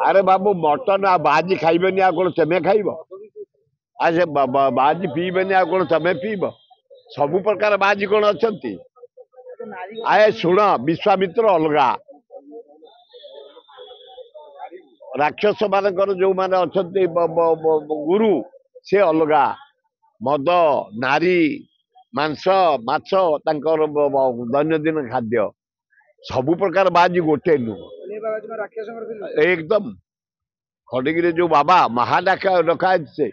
अरे बाबू मटन आ बाजी खाइबेनी आ कोन तमे खाइब आ से बाजी पीबेनी आ कोन तमे पीब सब प्रकार बाजी कोन अछंती आए सुन विश्वामित्र अलगा राक्षस मानकर जो माने अछंती गुरु से अलगा मद नारी मांस माछ तांकर दैनंदिन खाद्य सब प्रकार बाजी गोटे नु एकदम खंडगिरी जो बाबा महाडाका रखा से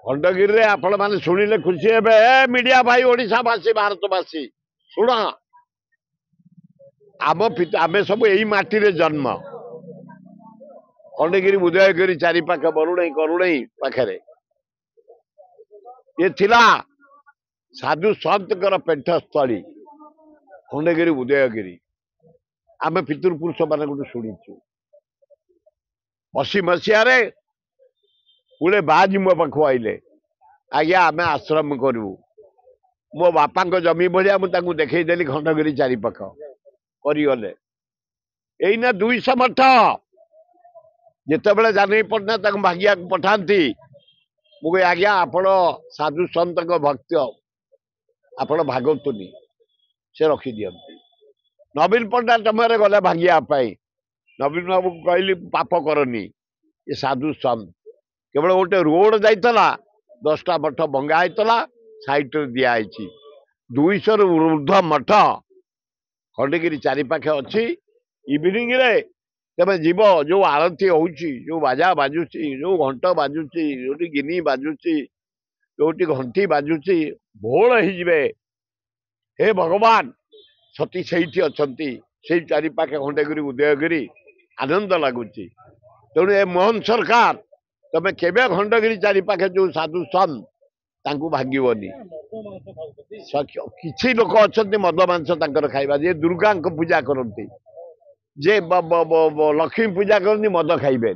खंडगिरी रे आपण माने सुनिले खुशी हेबे ए मीडिया भाई ओडिशा वासी भारतवासी शुण आम आमे सब यही माटी रे जन्म खंडगिरी उदयगिरी चारि पाख बरुणई करुणई पाखरे ये थिला साधु संतर पेठस्थली खंडगिरी उदयगिरी आमे पितृपुरुष मान शुणीचु 80 मसीह पुणे बाज मो पाख आइले आज्ञा आमे आश्रम करू मो बापा जमी भाया मुझे देखईदेली खंडगिरी चारि पाख करगले एना 200 मठ जिते जानी पट्टनायक भाग्या पठाती मुझे आज्ञा आपण साधु सत भक्त आपण भागतुनी से रखी दियंती नवीन पट्टनायक समय गले भाग्यापाई नवीन बाबू कहली पाप करनी ये साधु सत केवल गोटे रोड जाइतला 10टा मठ भंगा होता साइट दिखाई 200 ऊर्ध्व मठ खंडगिरी चारि पाखे अच्छी इवनिंग रे तमे जीव जो आरती होउची जो बाजा बाजुची जो घंट बाजुची जो गिनी बाजुची जो घंटी बाजुची भोल ही जिवे हे भगवान सती से अच्छी से चारि पाखे खंडगिरी उदयगिरी आनंद लगुच तेणु ए मोहन सरकार तमे केबे खंडगिरी चारि पाखे जो साधु सन तांकु भाग्यवनी किसी लोक अच्छा मद मांस खाइबा जे दुर्गा पूजा करती जे लक्ष्मी पूजा करनी मद खाइबे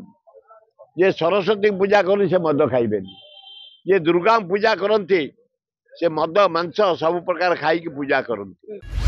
जे सरस्वती पूजा करनी से मद खाइबे जे दुर्गा पूजा करती से मद मांस सब प्रकार खाई पूजा करती।